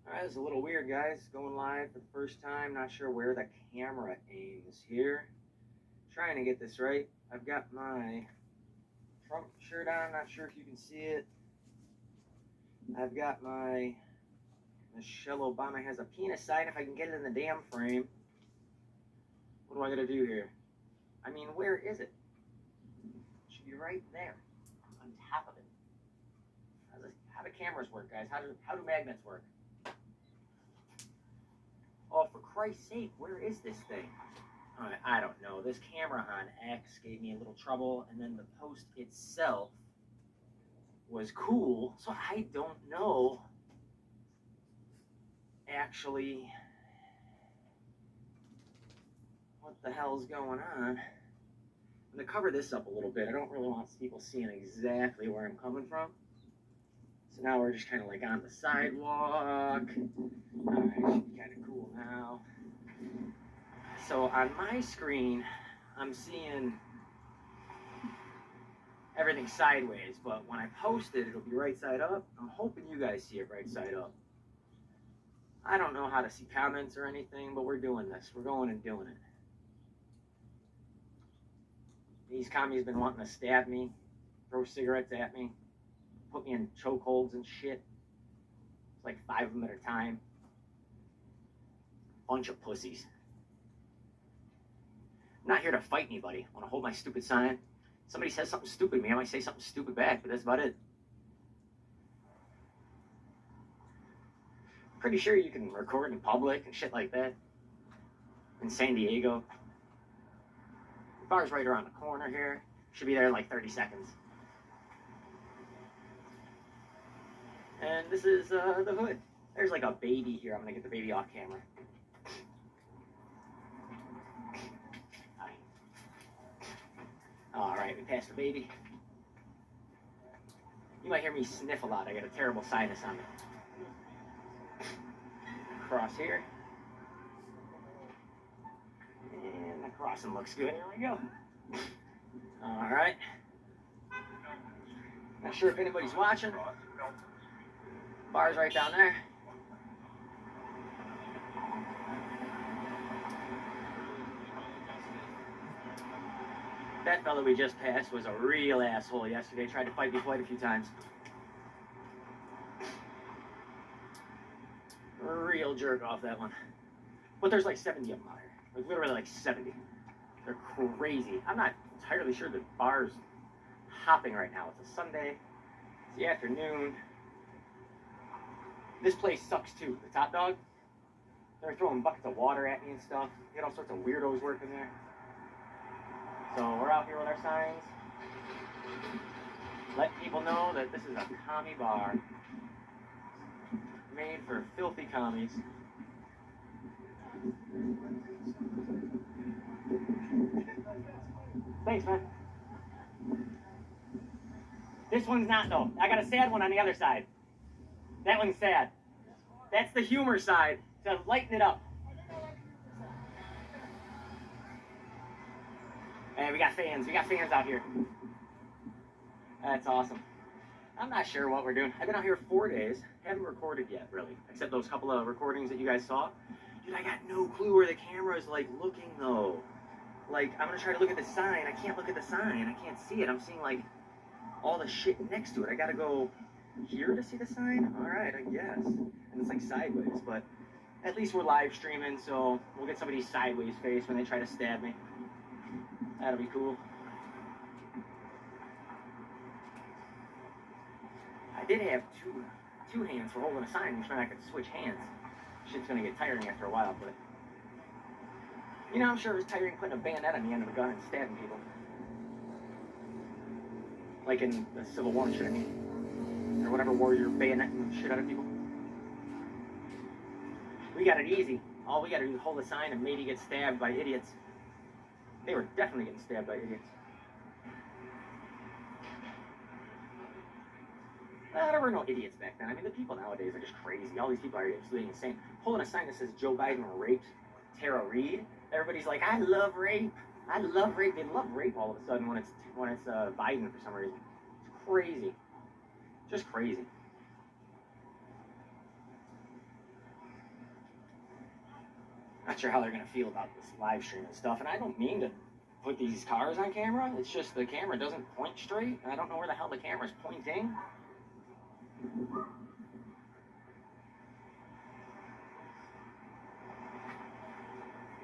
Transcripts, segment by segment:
Alright, this is a little weird, guys. Going live for the first time. Not sure where the camera aims here. Trying to get this right. I've got my Trump shirt on. Not sure if you can see it. I've got my Michelle Obama has a penis sign. If I can get it in the damn frame. What do I gotta do here? I mean, where is it? It should be right there. On top of it. How do cameras work, guys? How do magnets work? Oh, for Christ's sake, where is this thing? I don't know. This camera on X gave me a little trouble, and then the post itself was cool, so I don't know actually what the hell's going on. I'm going to cover this up a little bit. I don't really want people seeing exactly where I'm coming from. So now we're just kind of like on the sidewalk. Alright, should be kind of cool now. So on my screen, I'm seeing everything sideways, but when I post it, it'll be right side up. I'm hoping you guys see it right side up. I don't know how to see comments or anything, but we're doing this. We're going and doing it. These commies been wanting to stab me, throw cigarettes at me, put me in chokeholds and shit. It's like 5 of them at a time. Bunch of pussies. I'm not here to fight anybody. I want to hold my stupid sign. Somebody says something stupid to me, I might say something stupid back, but that's about it. Pretty sure you can record in public and shit like that. In San Diego. The bar's right around the corner here. Should be there in like 30 seconds. And this is the hood. There's like a baby here. I'm gonna get the baby off camera. Hi. Alright, we passed the baby. You might hear me sniff a lot. I got a terrible sinus on me. Cross here. And the crossing looks good. Here we go. Alright. Not sure if anybody's watching. Bar's right down there. That fella we just passed was a real asshole yesterday. Tried to fight me quite a few times. Real jerk off that one. But there's like 70 of them out here. Like literally like 70. They're crazy. I'm not entirely sure the bar's hopping right now. It's a Sunday. It's the afternoon. This place sucks too. The Top Dog. They're throwing buckets of water at me and stuff. You get all sorts of weirdos working there. So we're out here with our signs. Let people know that this is a commie bar. Made for filthy commies. Thanks, man. This one's not, though. I got a sad one on the other side. That one's sad. That's the humor side. So lighten it up. Hey, we got fans. We got fans out here. That's awesome. I'm not sure what we're doing. I've been out here 4 days. Haven't recorded yet, really. Except those couple of recordings that you guys saw. Dude, I got no clue where the camera is, like, looking, though. Like, I'm gonna try to look at the sign. I can't look at the sign. I can't see it. I'm seeing, like, all the shit next to it. I gotta go here to see the sign? Alright, I guess. And it's, like, sideways, but at least we're live streaming, so we'll get somebody's sideways face when they try to stab me. That'll be cool. I did have two hands for holding a sign, which meant I could switch hands. Shit's gonna get tiring after a while, but you know, I'm sure it was tiring putting a bayonet on the end of a gun and stabbing people. Like in the Civil War and shit, I mean. Or whatever war you're bayoneting shit out of people. We got it easy. All we gotta do is hold a sign and maybe get stabbed by idiots. They were definitely getting stabbed by idiots. There were no idiots back then. I mean, the people nowadays are just crazy. All these people are absolutely insane. Holding a sign that says Joe Biden raped Tara Reid. Everybody's like, I love rape. I love rape. They love rape all of a sudden when it's Biden for some reason. It's crazy. Just crazy. Not sure how they're gonna feel about this live stream and stuff. And I don't mean to put these cars on camera. It's just the camera doesn't point straight, and I don't know where the hell the camera's pointing.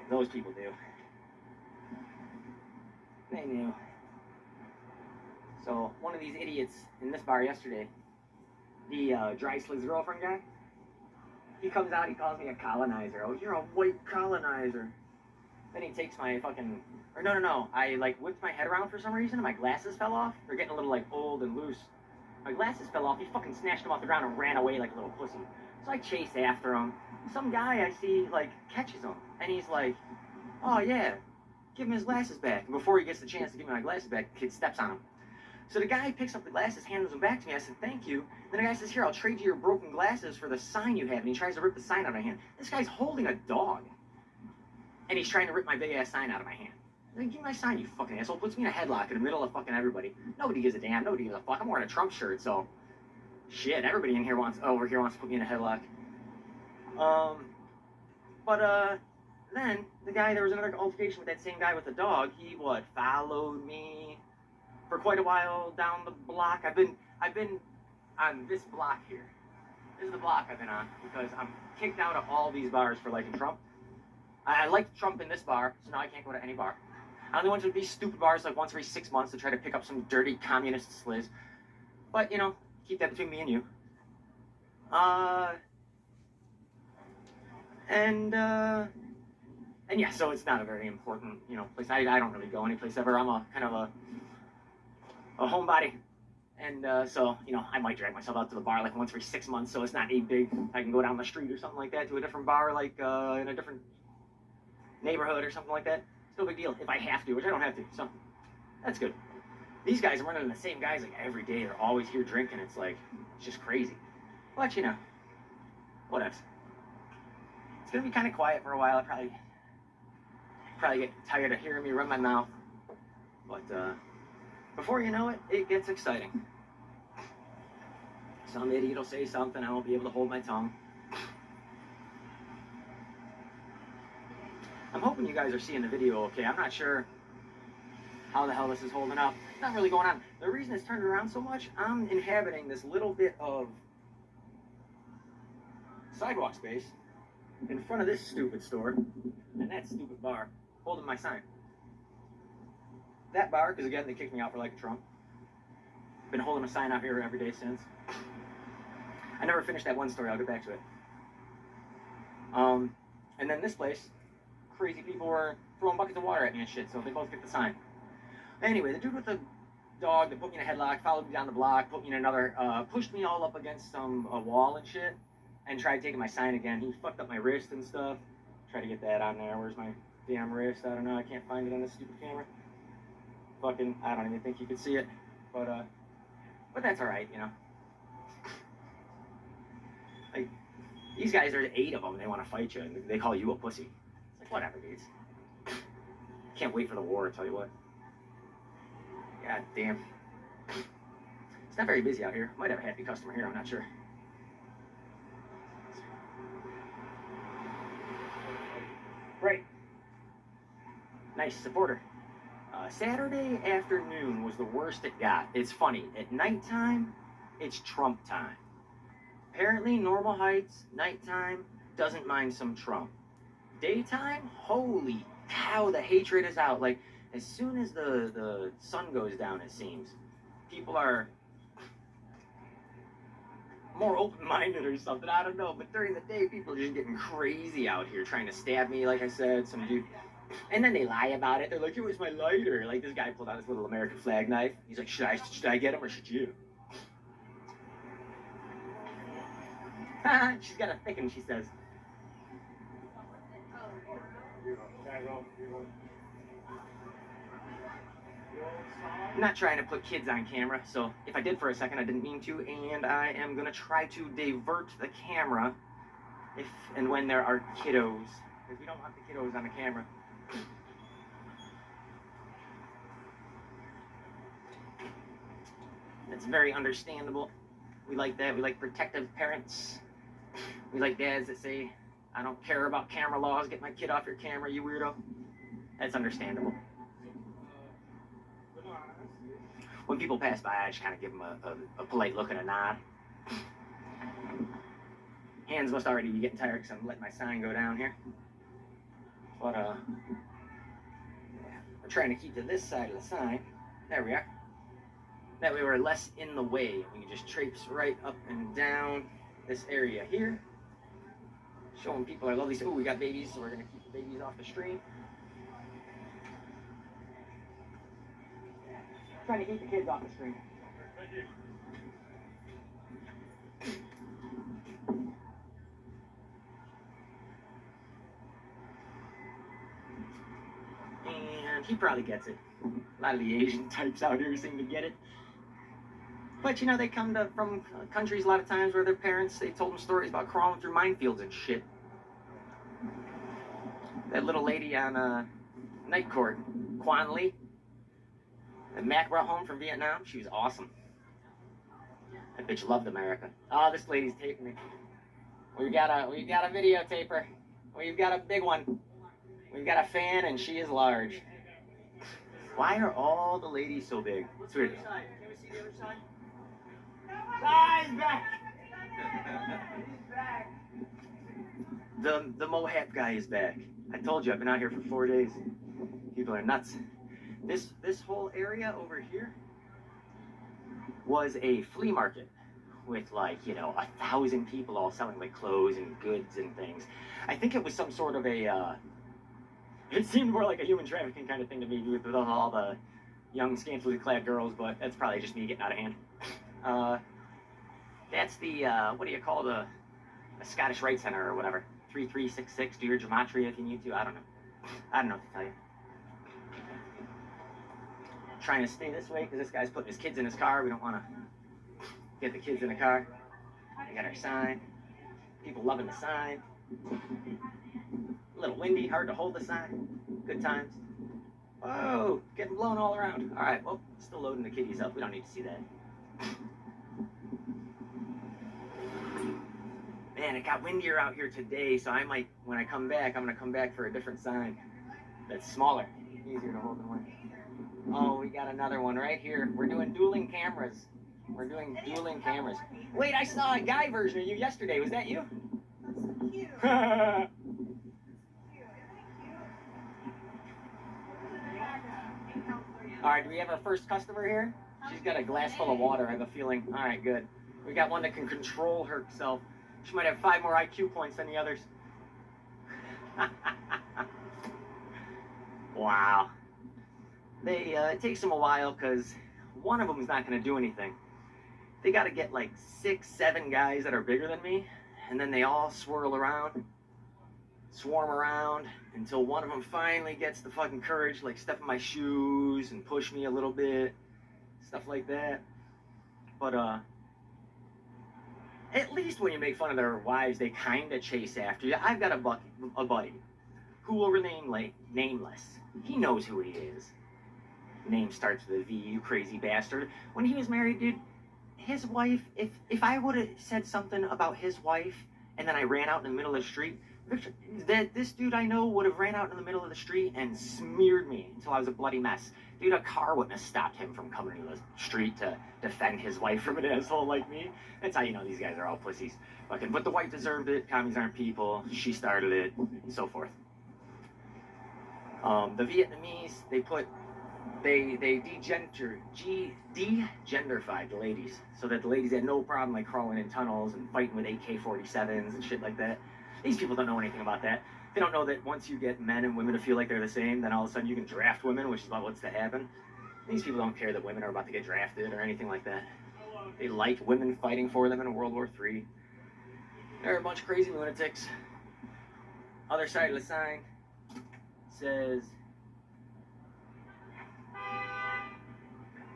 Those people do. They knew. So one of these idiots in this bar yesterday, the Dry Sligs girlfriend guy, he comes out, he calls me a colonizer. Oh, you're a white colonizer. Then he takes my fucking, or no, I like whipped my head around for some reason and my glasses fell off. They're getting a little like old and loose. My glasses fell off, he fucking snatched them off the ground and ran away like a little pussy. So I chased after him. Some guy I see like catches him and he's like, oh yeah, give him his glasses back. And before he gets the chance to give me my glasses back, the kid steps on him. So the guy picks up the glasses, hands them back to me. I said, thank you. Then the guy says, here, I'll trade you your broken glasses for the sign you have. And he tries to rip the sign out of my hand. This guy's holding a dog. And he's trying to rip my big-ass sign out of my hand. I'm like, give me my sign, you fucking asshole. Puts me in a headlock in the middle of fucking everybody. Nobody gives a damn. Nobody gives a fuck. I'm wearing a Trump shirt, so... Shit, everybody in here over here wants to put me in a headlock. Then, the guy, there was another altercation with that same guy with the dog. He, followed me for quite a while down the block. I've been on this block here. This is the block I've been on because I'm kicked out of all these bars for liking Trump. I liked Trump in this bar, so now I can't go to any bar. I only went to these stupid bars like once every 6 months to try to pick up some dirty communist sliz. But, you know, keep that between me and you. And yeah, so it's not a very important, place. I don't really go anyplace ever. I'm a kind of a homebody. And so, I might drag myself out to the bar like once every 6 months, so it's not a big, I can go down the street or something like that to a different bar, like in a different neighborhood or something like that. It's no big deal if I have to, which I don't have to, so that's good. These guys are running into the same guys like every day. They're always here drinking. It's like, it's just crazy. But, whatever. It's going to be kind of quiet for a while. I'll probably get tired of hearing me run my mouth. But, before you know it, it gets exciting. Some idiot will say something, I won't be able to hold my tongue. I'm hoping you guys are seeing the video okay. I'm not sure how the hell this is holding up. Not really going on. The reason it's turned around so much, I'm inhabiting this little bit of sidewalk space in front of this stupid store and that stupid bar holding my sign. That bar, because again, they kicked me out for like Trump. Been holding a sign out here every day since. I never finished that one story, I'll get back to it. And then this place, crazy people were throwing buckets of water at me and shit, so they both get the sign. Anyway, the dude with the dog that put me in a headlock, followed me down the block, put me in another, pushed me all up against a wall and shit, and tried taking my sign again. He fucked up my wrist and stuff. Tried to get that on there. Where's my damn wrist? I don't know, I can't find it on this stupid camera. Fucking, I don't even think you could see it. But that's alright, Like, these guys, there's 8 of them, they want to fight you, and they call you a pussy. It's like, whatever, dudes. Can't wait for the war, I'll tell you what. God damn. It's not very busy out here. Might have a happy customer here, I'm not sure. Right. Nice supporter. Saturday afternoon was the worst it got. It's funny. At nighttime, it's Trump time. Apparently, Normal Heights, nighttime, doesn't mind some Trump. Daytime, holy cow, the hatred is out. Like, as soon as the sun goes down, it seems, people are more open-minded or something. I don't know. But during the day, people are just getting crazy out here, trying to stab me, like I said, some dude. And then they lie about it. They're like, it was my lighter. Like, this guy pulled out his little American flag knife. He's like, should I get him or should you? She's got a thick one, she says. I'm not trying to put kids on camera, so if I did for a second, I didn't mean to, and I am going to try to divert the camera if and when there are kiddos, because we don't want the kiddos on the camera. That's very understandable. We like that. We like protective parents. We like dads that say, I don't care about camera laws. Get my kid off your camera, you weirdo. That's understandable. When people pass by, I just kind of give them a polite look and a nod. Hands must already be getting tired because I'm letting my sign go down here. But, we're trying to keep to this side of the sign. There we are. That way we're less in the way. We can just traipse right up and down this area here. Showing people our lovely... Ooh, we got babies, so we're going to keep the babies off the stream. Trying to keep the kids off the stream. And he probably gets it. A lot of the Asian types out here seem to get it. But you know, they come from countries a lot of times where their parents, they told them stories about crawling through minefields and shit. That little lady on Night Court, Quan Lee, that Mac brought home from Vietnam, she was awesome. That bitch loved America. Oh, this lady's taping me. We've got a videotaper. We've got a big one. We've got a fan, and she is large. Why are all the ladies so big? It's weird. Can we see the other side? Ah, he's back! He's back. The Mohawk guy is back. I told you, I've been out here for 4 days. People are nuts. This whole area over here was a flea market with, like, you know, 1,000 people all selling like clothes and goods and things. I think it was some sort of a it seemed more like a human trafficking kind of thing to me with all the young scantily clad girls, but that's probably just me getting out of hand. That's the what do you call the Scottish Rite Center or whatever. 3366. Do your gematria if you need to. I don't know what to tell you. Trying to stay this way because this guy's putting his kids in his car. We don't want to get the kids in the car. We got our sign. People loving the sign. A little windy, hard to hold the sign. Good times. Whoa, getting blown all around. All right, well, still loading the kiddies up. We don't need to see that. Man, it got windier out here today, so I might, when I come back, I'm going to come back for a different sign that's smaller, easier to hold in one. Oh, we got another one right here. We're doing dueling cameras. We're doing dueling cameras. Wait, I saw a guy version of you yesterday. Was that you? That's so cute. All right, do we have our first customer here? She's got a glass full of water, I have a feeling. All right, good. We got one that can control herself. She might have 5 more IQ points than the others. Wow. It takes them a while because one of them is not going to do anything. They got to get like 6, 7 guys that are bigger than me, and then they all swarm around until one of them finally gets the fucking courage, like step in my shoes and push me a little bit, stuff like that. But at least when you make fun of their wives, they kind of chase after you. I've got a buddy who will remain nameless. He knows who he is. Name starts with a V, you crazy bastard. When he was married, dude, his wife, if I would have said something about his wife and then I ran out in the middle of the street, this dude I know would have ran out in the middle of the street and smeared me until I was a bloody mess. Dude, a car wouldn't have stopped him from coming into the street to defend his wife from an asshole like me. That's how you know these guys are all pussies. But the wife deserved it, commies aren't people, she started it, and so forth. The Vietnamese, they degenderified the ladies, so that the ladies had no problem like crawling in tunnels and fighting with AK-47s and shit like that. These people don't know anything about that. They don't know that once you get men and women to feel like they're the same, then all of a sudden you can draft women, which is about what's to happen. These people don't care that women are about to get drafted or anything like that. They like women fighting for them in World War III. They're a bunch of crazy lunatics. Other side of the sign says,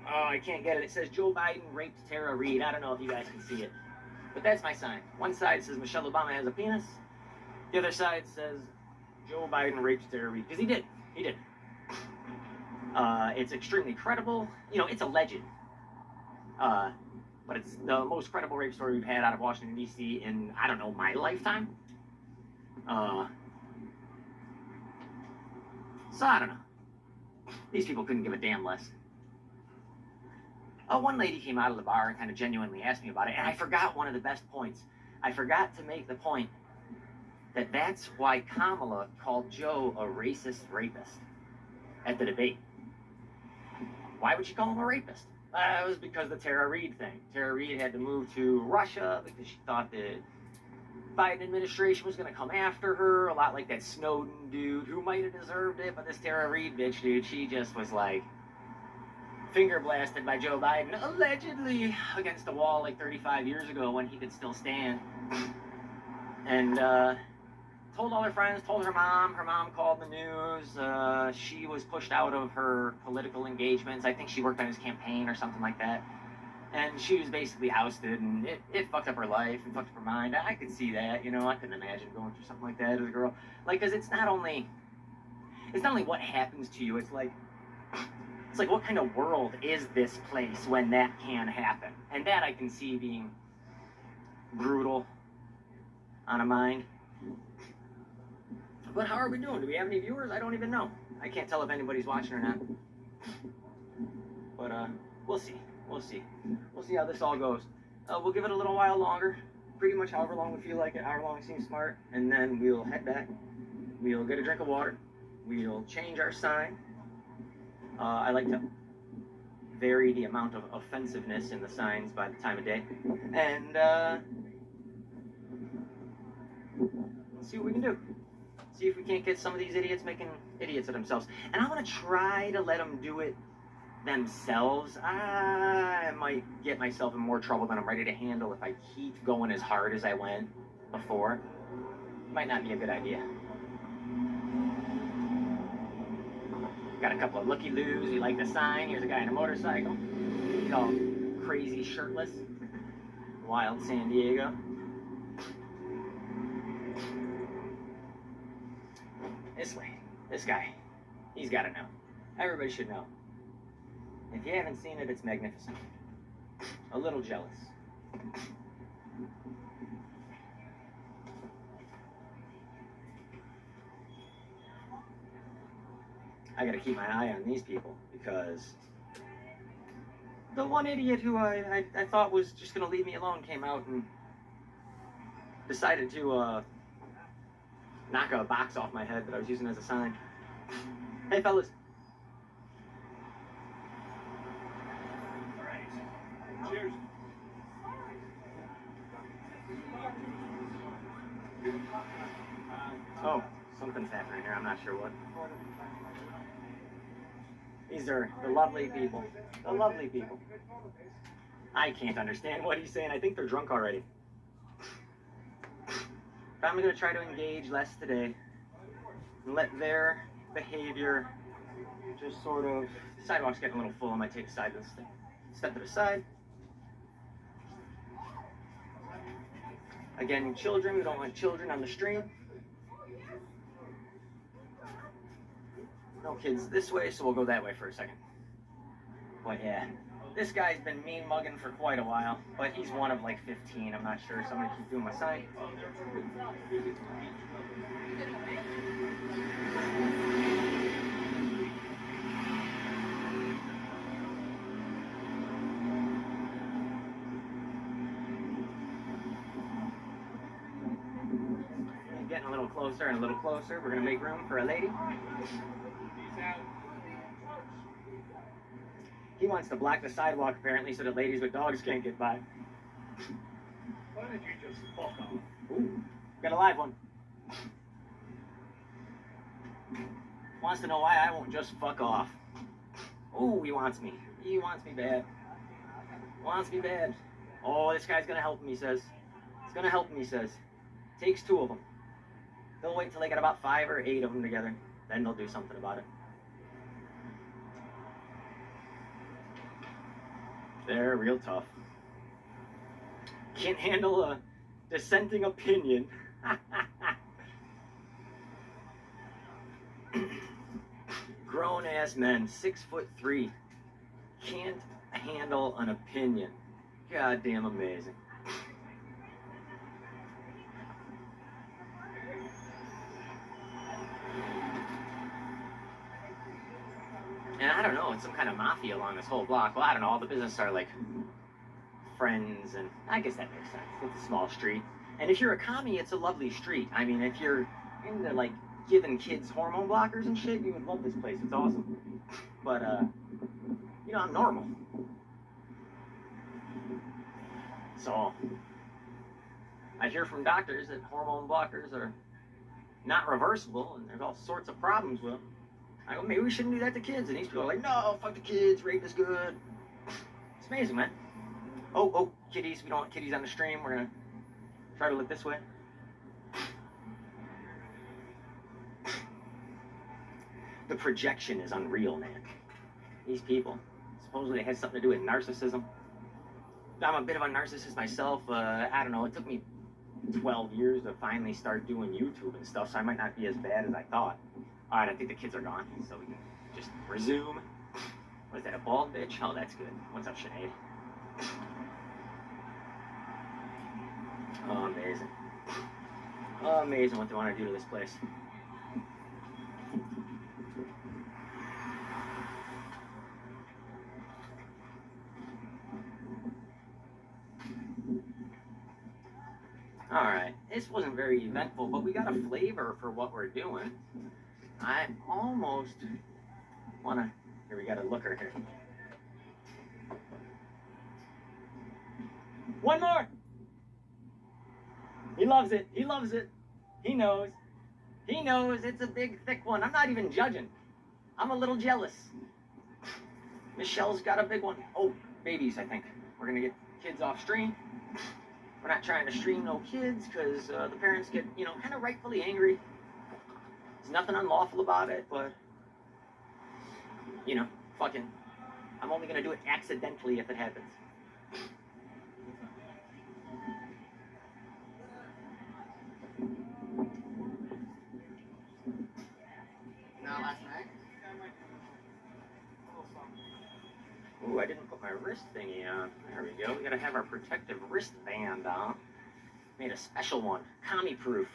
oh, I can't get it. It says Joe Biden raped Tara Reid. I don't know if you guys can see it. But that's my sign. One side says Michelle Obama has a penis. The other side says Joe Biden raped Tara Reid. Because he did. He did. It's extremely credible. You know, it's alleged. But it's the most credible rape story we've had out of Washington, D.C. in, I don't know, my lifetime. So I don't know. These people couldn't give a damn less. One lady came out of the bar and kind of genuinely asked me about it, and I forgot one of the best points. I forgot to make the point that that's why Kamala called Joe a racist rapist at the debate. Why would she call him a rapist? It was because of the Tara Reade thing. Tara Reade had to move to Russia because she thought the Biden administration was going to come after her, a lot like that Snowden dude who might have deserved it, but this Tara Reade bitch, dude, she just was like finger blasted by Joe Biden, allegedly, against the wall like 35 years ago when he could still stand. And told all her friends, told her mom. Her mom called the news. She was pushed out of her political engagements. I think she worked on his campaign or something like that. And she was basically ousted, and it fucked up her life and fucked up her mind. I could see that, you know. I couldn't imagine going through something like that as a girl. Like, because it's not only what happens to you. It's like what kind of world is this place when that can happen? And that I can see being brutal on a mind. But how are we doing? Do we have any viewers? I don't even know. I can't tell if anybody's watching or not. But we'll see. We'll see. We'll see how this all goes. We'll give it a little while longer. Pretty much however long we feel like it, however long it seems smart. And then we'll head back. We'll get a drink of water. We'll change our sign. I like to vary the amount of offensiveness in the signs by the time of day. And let's see what we can do. See if we can't get some of these idiots making idiots of themselves. And I'm going to try to let them do it themselves. I might get myself in more trouble than I'm ready to handle if I keep going as hard as I went before. Might not be a good idea. Got a couple of looky-loos. You like the sign? Here's a guy on a motorcycle. He's all crazy shirtless. Wild San Diego. This way. This guy. He's got to know. Everybody should know. If you haven't seen it, it's magnificent. A little jealous. I gotta keep my eye on these people because the one idiot who I thought was just gonna leave me alone came out and decided to knock a box off my head that I was using as a sign. Hey fellas. Cheers. Oh, something's happening here. I'm not sure what. These are the lovely people. The lovely people. I can't understand what he's saying. I think they're drunk already. But I'm going to try to engage less today and let their behavior just sort of... The sidewalk's getting a little full. I might take a side of this thing. Step to the side. Again, children. We don't want children on the stream. No kids this way, so we'll go that way for a second. But yeah, this guy's been mean mugging for quite a while, but he's one of like 15, I'm not sure, so I'm gonna keep doing my sign. Getting a little closer and a little closer. We're gonna make room for a lady. He wants to block the sidewalk, apparently, so that ladies with dogs can't get by. Why don't you just fuck off? Ooh, got a live one. Wants to know why I won't just fuck off. Ooh, he wants me. He wants me bad. Wants me bad. Oh, this guy's gonna help him, he says. He's gonna help him, he says. Takes 2 of them. They'll wait till they get about 5 or 8 of them together. Then they'll do something about it. They're real tough. Can't handle a dissenting opinion. Grown-ass men, 6'3", can't handle an opinion. Goddamn amazing. I don't know, it's some kind of mafia along this whole block. Well, I don't know, all the businesses are like friends, and I guess that makes sense. It's a small street. And if you're a commie, it's a lovely street. I mean, if you're into like giving kids hormone blockers and shit, you would love this place. It's awesome. But you know, I'm normal. So I hear from doctors that hormone blockers are not reversible and there's all sorts of problems with them. I go, maybe we shouldn't do that to kids. And these people are like, no, fuck the kids, rape is good. It's amazing, man. Oh, kitties, we don't want kitties on the stream. We're gonna try to look this way. The projection is unreal, man. These people, supposedly it has something to do with narcissism. I'm a bit of a narcissist myself. I don't know, it took me 12 years to finally start doing YouTube and stuff, so I might not be as bad as I thought. All right, I think the kids are gone, so we can just resume. What is that, a bald bitch? Oh, that's good. What's up, Sinead? Oh, amazing. Oh, amazing what they want to do to this place. Alright, this wasn't very eventful, but we got a flavor for what we're doing. I almost want to... Here, we got a looker here. One more! He loves it. He loves it. He knows. He knows it's a big, thick one. I'm not even judging. I'm a little jealous. Michelle's got a big one. Oh, babies, I think. We're going to get kids off stream. We're not trying to stream no kids because the parents get, you know, kind of rightfully angry. There's nothing unlawful about it, but, you know, fucking, I'm only going to do it accidentally if it happens. Not last night? Ooh, I didn't put my wrist thingy on. There we go. We gotta have our protective wristband on. Made a special one, commie proof.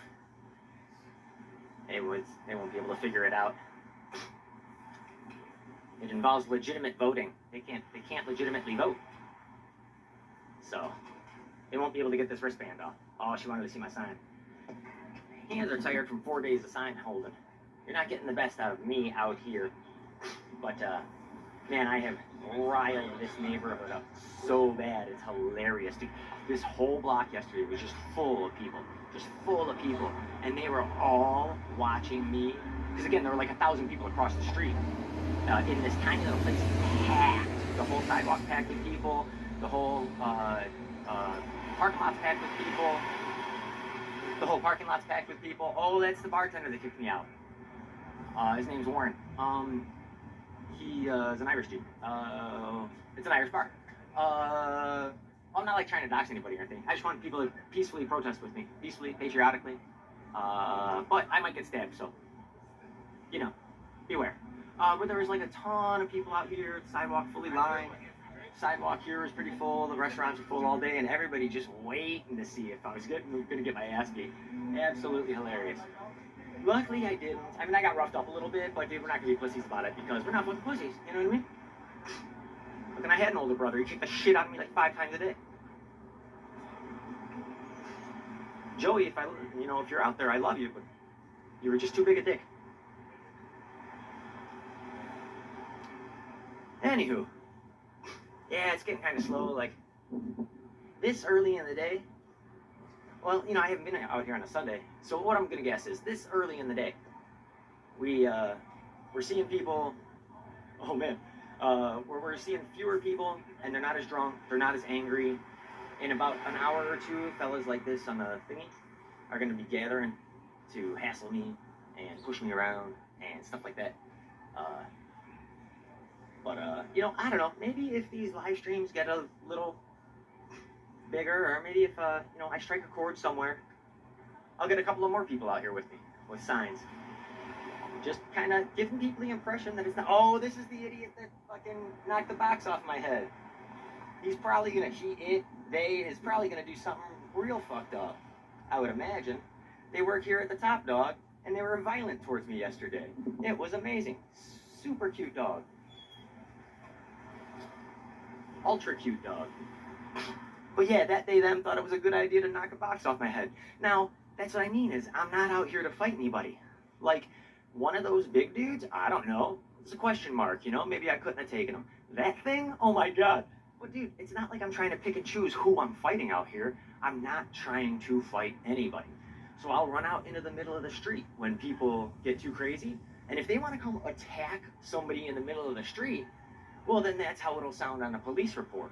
They won't be able to figure it out. It involves legitimate voting. They can't legitimately vote. So they won't be able to get this wristband off. Oh, she wanted to see my sign. Hands are tired from 4 days of sign holding. You're not getting the best out of me out here. But man, I have riled this neighborhood up so bad, it's hilarious. Dude, this whole block yesterday was just full of people. Just full of people. And they were all watching me. Because again, there were like 1,000 people across the street. In this tiny little place, packed. The whole sidewalk packed with people. The whole parking lot's packed with people. The whole parking lot's packed with people. Oh, that's the bartender that kicked me out. His name's Warren. He is an Irish dude. It's an Irish bar. I'm not like trying to dox anybody or anything. I just want people to peacefully protest with me. Peacefully, patriotically. But I might get stabbed, so, you know, beware. But there was like a ton of people out here, sidewalk fully lined. Sidewalk here was pretty full, the restaurants were full all day, and everybody just waiting to see if I was gonna get my ass beat. Absolutely hilarious. Luckily I didn't. I mean, I got roughed up a little bit, but dude, we're not gonna be pussies about it because we're not fucking pussies, you know what I mean? But then I had an older brother, he kicked the shit out of me like 5 times a day. Joey, if you're out there, I love you, but you were just too big a dick. Anywho, yeah, it's getting kind of slow, like, this early in the day, well, you know, I haven't been out here on a Sunday, so what I'm gonna guess is, this early in the day, we're seeing people, oh man, we're seeing fewer people, and they're not as drunk, they're not as angry. In about an hour or two, fellas like this on the thingy are gonna be gathering to hassle me, and push me around, and stuff like that. You know, I don't know, maybe if these live streams get a little bigger, or maybe if, you know, I strike a chord somewhere, I'll get a couple of more people out here with me, with signs. Just kind of giving people the impression that it's not, oh, this is the idiot that fucking knocked the box off my head. He's probably gonna, they is probably gonna do something real fucked up, I would imagine. They work here at the Top Dog, and they were violent towards me yesterday. It was amazing. Super cute dog. ultra cute dog. But yeah, that day them thought it was a good idea to knock a box off my head. Now, that's what I mean is I'm not out here to fight anybody. Like, one of those big dudes, I don't know. It's a question mark, you know? Maybe I couldn't have taken him. That thing? Oh my god. But dude, it's not like I'm trying to pick and choose who I'm fighting out here. I'm not trying to fight anybody. So I'll run out into the middle of the street when people get too crazy. And if they want to come attack somebody in the middle of the street, well, then that's how it'll sound on a police report.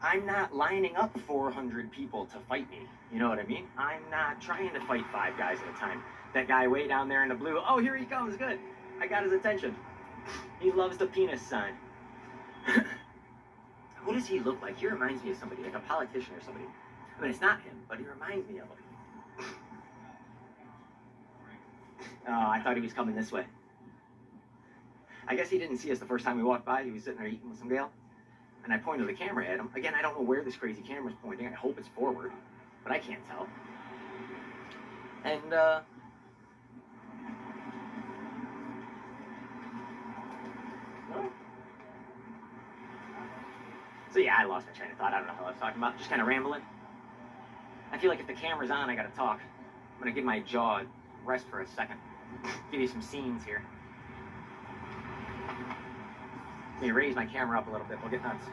I'm not lining up 400 people to fight me. You know what I mean? I'm not trying to fight 5 guys at a time. That guy way down there in the blue, oh, here he comes, good. I got his attention. He loves the penis sign. Who does he look like? He reminds me of somebody, like a politician or somebody. I mean, it's not him, but he reminds me of him. Oh, I thought he was coming this way. I guess he didn't see us the first time we walked by. He was sitting there eating with some gal. And I pointed the camera at him. Again, I don't know where this crazy camera's pointing. I hope it's forward, but I can't tell. And, so yeah, I lost my train of thought. I don't know how I was talking about. Just kind of rambling. I feel like if the camera's on, I gotta talk. I'm gonna give my jaw a rest for a second. Give you some scenes here. Let me raise my camera up a little bit. We'll get nuts.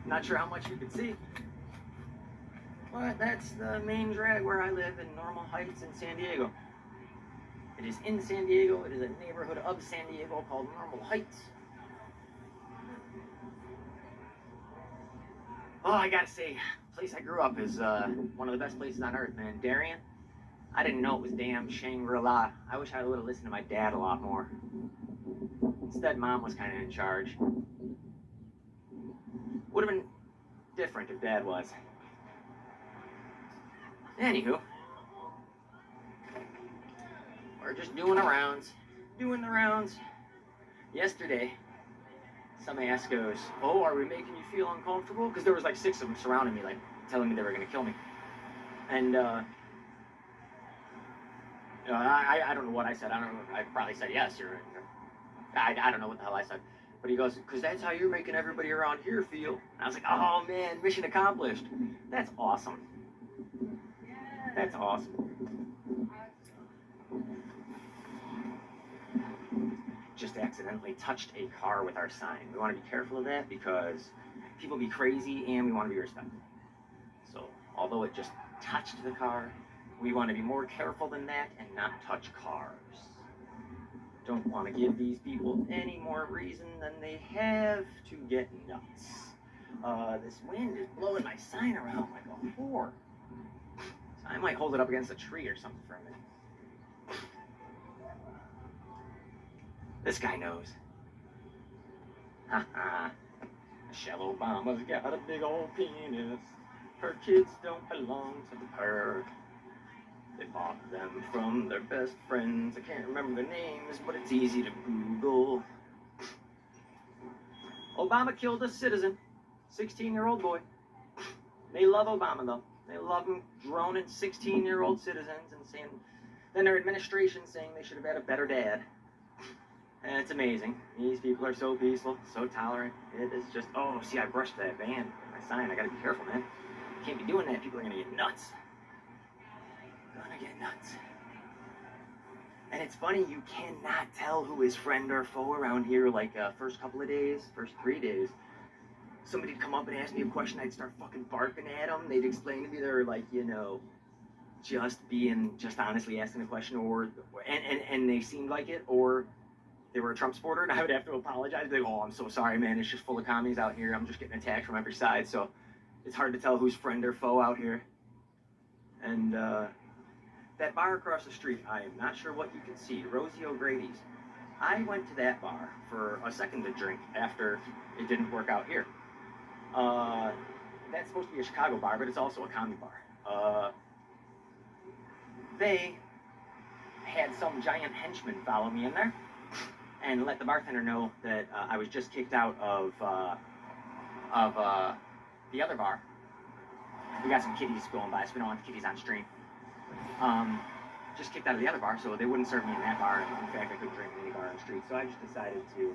Not sure how much you can see, but that's the main drag where I live in Normal Heights in San Diego. It is in San Diego. It is a neighborhood of San Diego called Normal Heights. Oh, I gotta say, the place I grew up is one of the best places on earth, man. Darien. I didn't know it was damn Shangri-La. I wish I would have listened to my dad a lot more. Instead, Mom was kind of in charge. Would have been different if Dad was. Anywho, we're just doing the rounds. Doing the rounds. Yesterday, some ass goes, oh, are we making you feel uncomfortable? Because there was like 6 of them surrounding me, like, telling me they were going to kill me. And, I don't know what I said. I don't know. I probably said yes. I don't know what the hell I said. But he goes, because that's how you're making everybody around here feel. And I was like, oh, man, mission accomplished. That's awesome. That's awesome. Just accidentally touched a car with our sign. We want to be careful of that because people be crazy and we want to be respectful. So, although it just touched the car, we want to be more careful than that and not touch cars. Don't want to give these people any more reason than they have to get nuts. This wind is blowing my sign around like a whore. So I might hold it up against a tree or something for a minute. This guy knows. Haha. Michelle Obama's got a big old penis. Her kids don't belong to the park. They bought them from their best friends. I can't remember their names, but it's easy to Google. Obama killed a citizen, 16-year-old boy. They love Obama, though. They love him droning 16-year-old citizens and saying, then their administration saying they should have had a better dad. And it's amazing. These people are so peaceful, so tolerant. It is just, oh, see, I brushed that band with my sign. I gotta be careful, man. Can't be doing that. People are gonna get nuts. Gonna get nuts. And it's funny, you cannot tell who is friend or foe around here. Like, first couple of days, first 3 days, somebody'd come up and ask me a question. I'd start fucking barking at them. They'd explain to me they were like, you know, just honestly asking a question, and they seemed like it, or they were a Trump supporter, and I would have to apologize. They'd go, oh, I'm so sorry, man. It's just full of commies out here. I'm just getting attacked from every side, so it's hard to tell who's friend or foe out here. And, that bar across the street, I am not sure what you can see, Rosie O'Grady's. I went to that bar for a second to drink after it didn't work out here. That's supposed to be a Chicago bar, but it's also a commie bar. They had some giant henchman follow me in there and let the bartender know that I was just kicked out of of the other bar. We got some kiddies going by, so we don't want the kiddies on stream. Just kicked out of the other bar, so they wouldn't serve me in that bar. In fact, I couldn't drink in any bar on the street, so I just decided to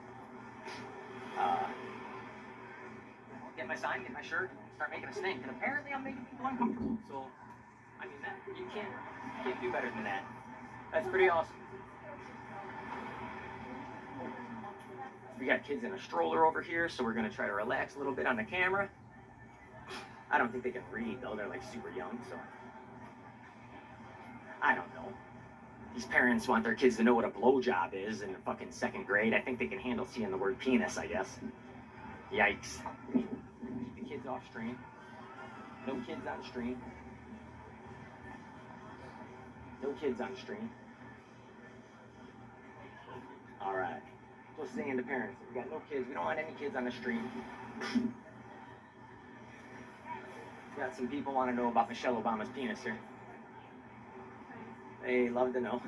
get my sign, get my shirt, start making a stink. And apparently I'm making people uncomfortable, so I mean, that, you can't do better than that. That's pretty awesome. We got kids in a stroller over here, so we're gonna try to relax a little bit on the camera. I don't think they can read though, they're like super young, so I don't know. These parents want their kids to know what a blowjob is in the fucking 2nd grade. I think they can handle seeing the word penis, I guess. Yikes. Keep the kids off stream. No kids on stream. No kids on stream. Alright. Just saying to parents, we got no kids. We don't want any kids on the stream. Got some people want to know about Michelle Obama's penis here. They love to know.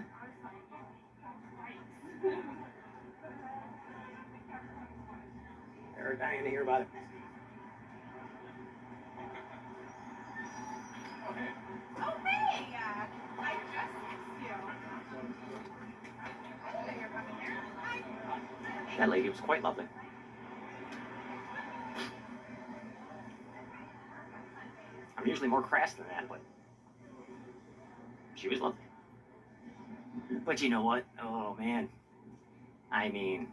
They're dying to hear about it. Oh, hey! I just missed you. I didn't know you were coming here. Hi. That lady was quite lovely. I'm usually more crass than that, but she was lovely. But you know what? Oh, man. I mean,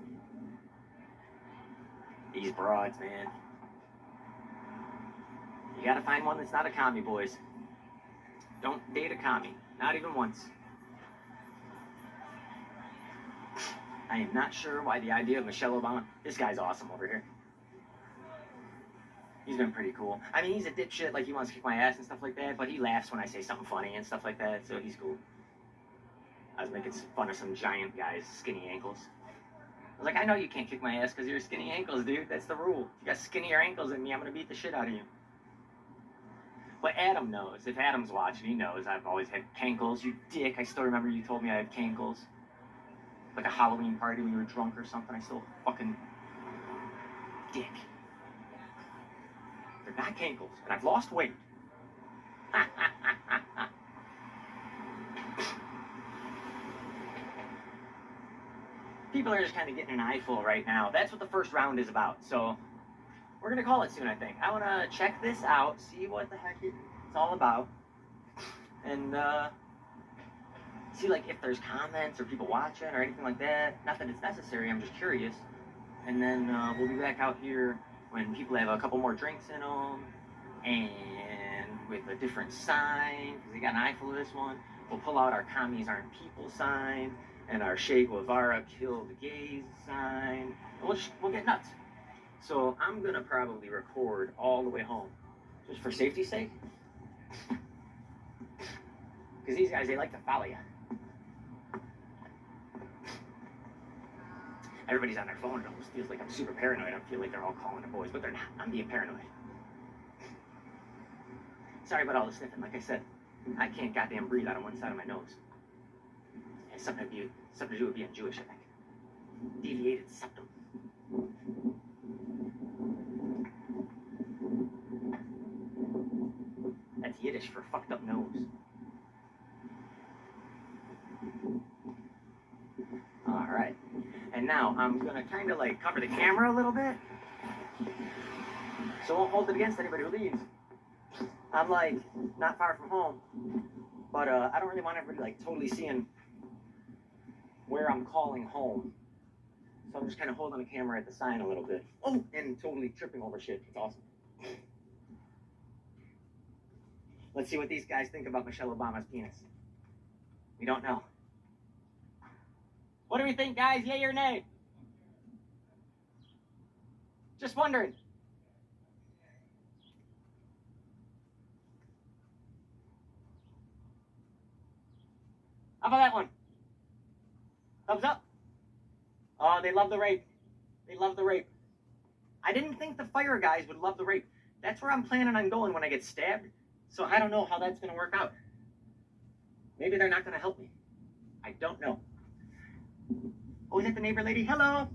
these broads, man. You gotta find one that's not a commie, boys. Don't date a commie. Not even once. I am not sure why the idea of Michelle Obama... This guy's awesome over here. He's been pretty cool. I mean, he's a dipshit, like he wants to kick my ass and stuff like that, but he laughs when I say something funny and stuff like that, so he's cool. I was making fun of some giant guy's skinny ankles. I was like, I know you can't kick my ass because you're skinny ankles, dude. That's the rule. If you got skinnier ankles than me, I'm going to beat the shit out of you. But Adam knows. If Adam's watching, he knows I've always had cankles. You dick. I still remember you told me I had cankles. Like a Halloween party when you were drunk or something. I still fucking... dick. They're not cankles. And I've lost weight. People are just kind of getting an eyeful right now. That's what the first round is about. So we're going to call it soon, I think. I want to check this out, see what the heck it's all about. And see like if there's comments or people watching or anything like that. Not that it's necessary, I'm just curious. And then we'll be back out here when people have a couple more drinks in them. And with a different sign, because they got an eyeful of this one. We'll pull out our commies aren't people sign. And our Che Guevara killed gays sign. And we'll get nuts. So I'm going to probably record all the way home. Just for safety's sake. Because these guys, they like to follow you. Everybody's on their phone. It almost feels like I'm super paranoid. I feel like they're all calling the boys, but they're not. I'm being paranoid. Sorry about all the sniffing. Like I said, I can't goddamn breathe out of one side of my nose. It has something to do with being Jewish, I think. Deviated septum. That's Yiddish for fucked up nose. Alright. And now I'm gonna kind of like cover the camera a little bit. So I won't hold it against anybody who leaves. I'm like not far from home. But I don't really want everybody like totally seeing where I'm calling home. So I'm just kind of holding the camera at the sign a little bit. Oh, and totally tripping over shit. It's awesome. Let's see what these guys think about Michelle Obama's penis. We don't know. What do we think, guys? Yay or nay? Just wondering. How about that one? Thumbs up? Oh, they love the rape. They love the rape. I didn't think the fire guys would love the rape. That's where I'm planning on going when I get stabbed. So I don't know how that's going to work out. Maybe they're not going to help me. I don't know. Oh, is that the neighbor lady? Hello.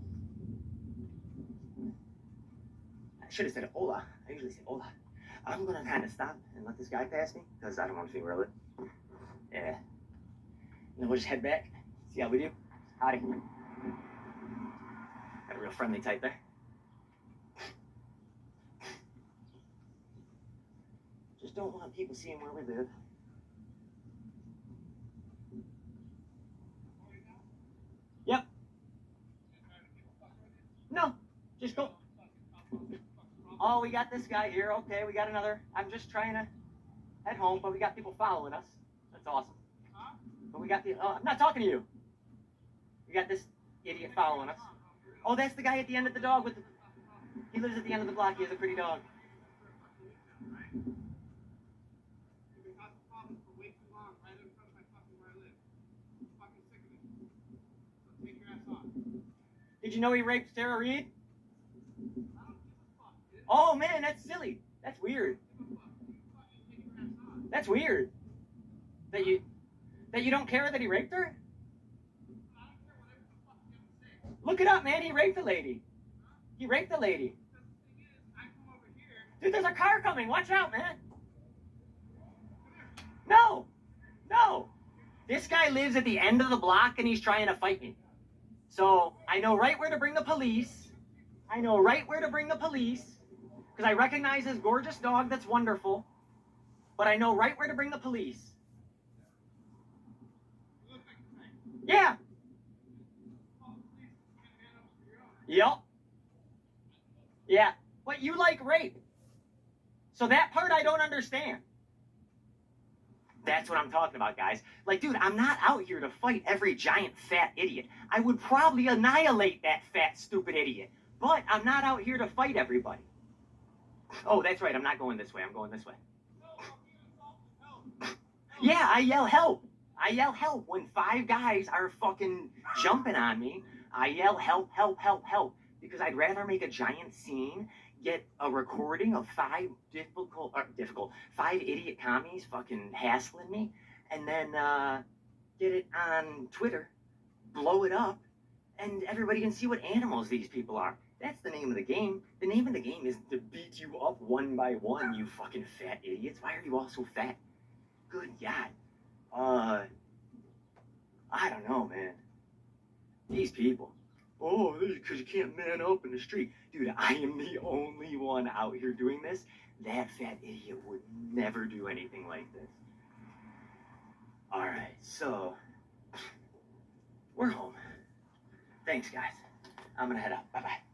should have said hola. I usually say hola. I'm gonna kind of stop and let this guy pass me because I don't want to finger it. Yeah. And then we'll just head back. See how we do. Howdy. Got a real friendly type there. Just don't want people seeing where we live. Yep. No, just go. Oh, we got this guy here. Okay, we got another. I'm just trying to head home, but we got people following us. That's awesome. But we got the. Oh, I'm not talking to you. We got this idiot following us. Oh, that's the guy at the end of the dog with the. He lives at the end of the block. He has a pretty dog. Did you know he raped Sarah Reed? Oh man, that's silly. That's weird. That's weird. That you don't care that he raped her? Look it up, man. He raped the lady. He raped the lady. Dude, there's a car coming. Watch out, man. No. No. This guy lives at the end of the block and he's trying to fight me. So I know right where to bring the police. I know right where to bring the police. Because I recognize his gorgeous dog that's wonderful. But I know right where to bring the police. Yeah. Yep. Yeah. But you like rape. So that part I don't understand. That's what I'm talking about, guys. Like, dude, I'm not out here to fight every giant fat idiot. I would probably annihilate that fat, stupid idiot. But I'm not out here to fight everybody. Oh, that's right. I'm not going this way. I'm going this way. Yeah, I yell help. I yell help when 5 guys are fucking jumping on me. I yell help, help, help, help. Because I'd rather make a giant scene, get a recording of 5 5 idiot commies fucking hassling me, and then get it on Twitter, blow it up, and everybody can see what animals these people are. That's the name of the game. The name of the game isn't to beat you up one by one, you fucking fat idiots. Why are you all so fat? Good God. I don't know, man. These people. Oh, because you can't man up in the street. Dude, I am the only one out here doing this. That fat idiot would never do anything like this. Alright, so we're home. Thanks, guys. I'm gonna head out. Bye-bye.